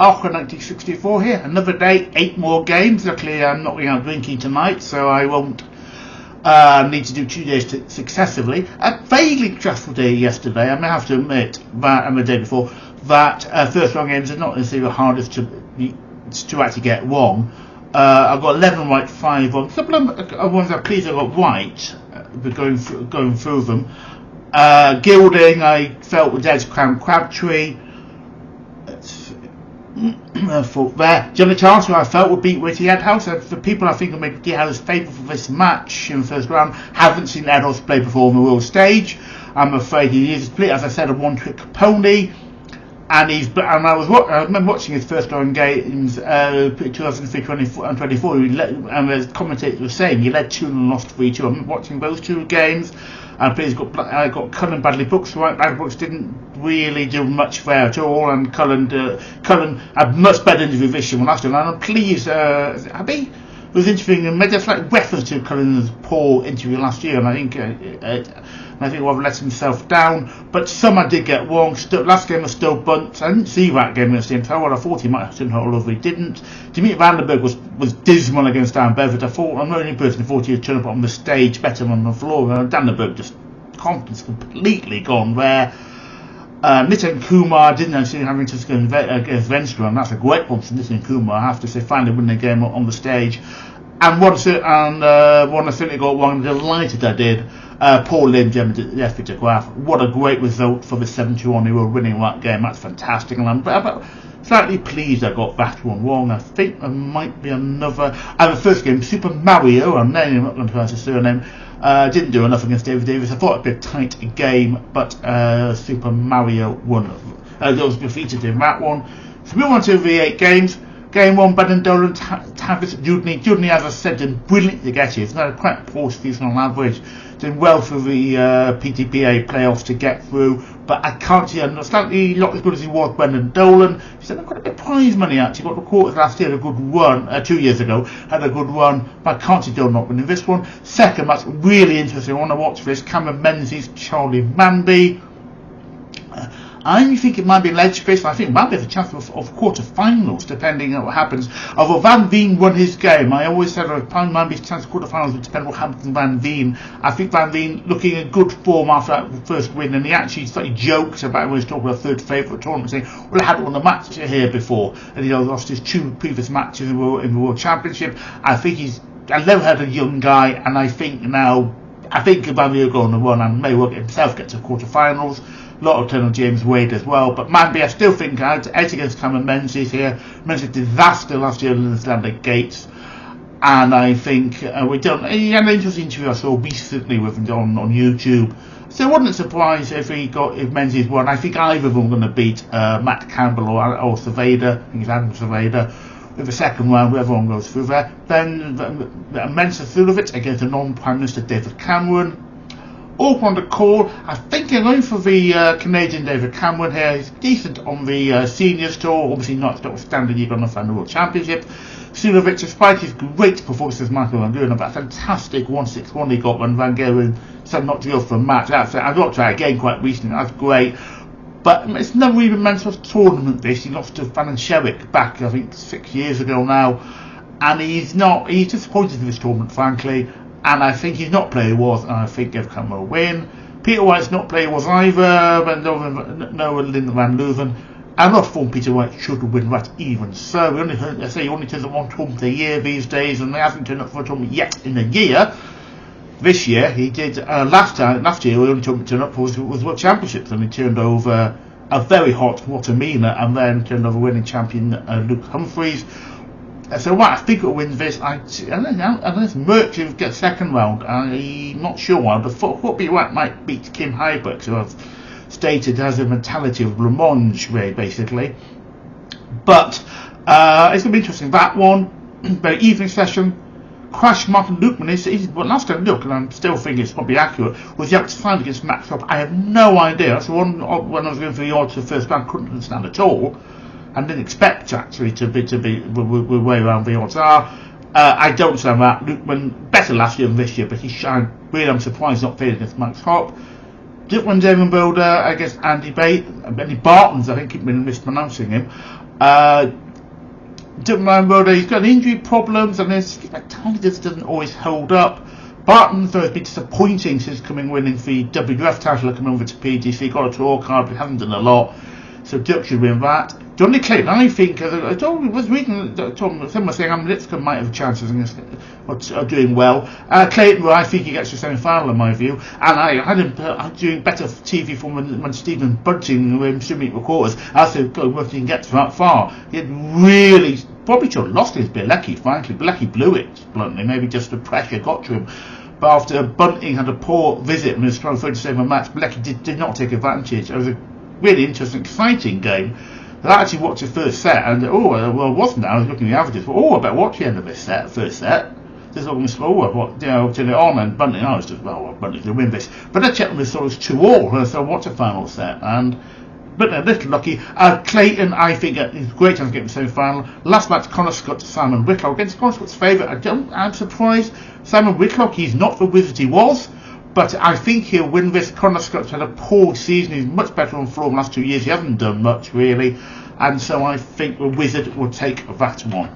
Arca 1964 here, another day, 8 more games. Luckily I'm not going out drinking tonight, so I won't need to do 2 days successively. A vaguely stressful day yesterday. I may have to admit that, and the day before, that first round games are not necessarily the hardest to actually get wrong. I've got 11 right, 5 wrong. Some of them ones I'm pleased I got right, going through them. Gilding, I felt with Des Crown Crabtree. Thought there. Jonny Chance, who I felt would beat Whitty Edhouse. For people I think will make Edhouse favourite for this match in the first round, haven't seen Edhouse play before on the world stage. I'm afraid he is, as I said, a one-trick pony. And I remember watching his first round games, 2003, 24, and 24. And the commentators were saying he led 2 and lost 3-2. I remember watching those 2 games. And he's got Cullen Bradley Brooks. Right, Bradley Brooks didn't really do much there at all, and Cullen had much better interview this year than last year. And I'm pleased. Abby was interviewing and made a slight reference to Cullen's poor interview last year, and I think Rob let himself down. But some I did get wrong. Last game was still bunts. I didn't see that game against him. So I thought he might have done it, although he didn't. Dimitri Vandenberg was dismal against Dan Bevitt. I thought I'm the only person who thought he would turn up on the stage better than on the floor. Vandenberg just confidence completely gone there. Nitin Kumar didn't actually having to go against Mensur, and that's a great one for Nitin Kumar. I have to say, finally winning the game on the stage. And one I certainly got wrong. I'm delighted I did. Paul Lynn, the effort to graph. What a great result for the 7-2 who were winning that game. That's fantastic. And I'm slightly pleased I got that one wrong. I think there might be another. And the first game, Super Mario, I'm not going to pronounce his surname, didn't do enough against David Davis. I thought it'd be a tight game, but Super Mario won. Was defeated in that one. So we move on to the 8 games. Game 1, Dolan, Tavis, Dudeney. Dudeney, as I said, did brilliantly to get it. It's not a quite poor season on average. Did well for the PTPA playoffs to get through, but I can't see him. Slightly not as good as he was, Dolan. He's had quite a bit of prize money actually. Got the quarters last year, a good run. 2 years ago, had a good run, but I can't see Dolan not winning this one. Second, that's really interesting. I want to watch this. Cameron Menzies, Charlie Manby. I think it might be ledge based. I think Manby has a chance of quarter-finals, depending on what happens. Although Van Veen won his game, I always said Manby's chance of quarter-finals would depend on what happens to Van Veen. I think Van Veen looking in good form after that first win, and he actually slightly joked about when he was talking about third favourite tournament, saying, well, I hadn't won a match here before, and lost his 2 previous matches in the World Championship. I think I've never had a young guy, and I think Van Veen will go on the run and may well himself get to quarter-finals. A lot of turn on James Wade as well, but Manby, I still think out against Cameron Menzies here. Menzies disaster last year in the Islamic Gates, and I think we don't. He had an interesting interview I saw recently with him on YouTube. So I wasn't surprised if Menzies won. I think either of them are going to beat Matt Campbell or Cerveda. I think it's Adam Cerveda with the second round, where everyone goes through there. Then Mensur Suljović against the non-Prime Minister David Cameron. All on the call. I think I'm going for the Canadian David Cameron here. He's decent on the seniors tour. Obviously notwithstanding you're going to find the World Championship. Suljović, despite his great performance as Michael Van Geuren, about a fantastic 1-6-1 he got when Van Geuren said not to go for a match. I got to try again quite recently. That's great. But it's never even Mensur's tournament this. He lost to Van Scherwick back, I think, 6 years ago now. And he's disappointed in this tournament, frankly. And I think he's not player he was, and I think David Cameron will win. Peter White's not player he was either, but Noa-Lynn Van Leuven. I'm not form Peter White should win that even so. He only turns up one tournament a year these days, and he hasn't turned up for a tournament yet in a year. This year he did. Last year he only turned up for was World Championships, and he turned over a very hot Watermina, and then turned over winning champion Luke Humphreys. So I think it will win this. Unless Mercury gets second round, I'm not sure why. But thought Peter White might beat Kim Heiberg, who I've stated has a mentality of blancmange, basically. But it's going to be interesting. That one, very evening session. Crash Martin Lukeman well, last time look, and I'm still thinking it's probably accurate, was the outside against Max Hopp. I have no idea. That's the one when I was going for the odds for the first round, couldn't understand at all. And didn't expect actually to be way around the odds are. I don't understand that. Lukeman better last year than this year, but he shined. Really, I'm surprised not failing against Max Hopp. Duijvenbode against Andy Baetens, I think I've been mispronouncing him. Dudeney, he's got injury problems and his timing just doesn't always hold up. Baetens, though, has been disappointing since winning the WF title, coming over to PDC, got a tour card, but hasn't done a lot. So Dirk should win that. Jonny Clayton, I think, I was reading, someone was saying Lipscombe might have chances of doing well. Clayton, well, I think he gets to semi-final in my view, and I had him doing better TV from when Stephen Bunting should meet quarters. I said, God, if he can get that far. He had really, probably should have lost his Bilecki, frankly. Bilecki blew it, bluntly, maybe just the pressure got to him. But after Bunting had a poor visit and was trying to save a match, Bilecki did not take advantage. It was a really interesting, exciting game. I actually watched the first set, and it wasn't. I was looking at the averages, but I better watch the end of this first set. Just looking slower, turn it on, and Bunting, I was just, Bunting's going to win this. But I checked with it was 2-all, so I watched the final set, but a little lucky. Clayton, I think, is a great chance to get to the semi-final. Last match, Scutt to Simon Whitlock. Against Scutt's favourite, I'm surprised. Simon Whitlock, he's not the wizard he was. But I think he'll win this. Scutt's had a poor season. He's much better on form the last 2 years. He hasn't done much, really. And so I think the Wizard will take that one.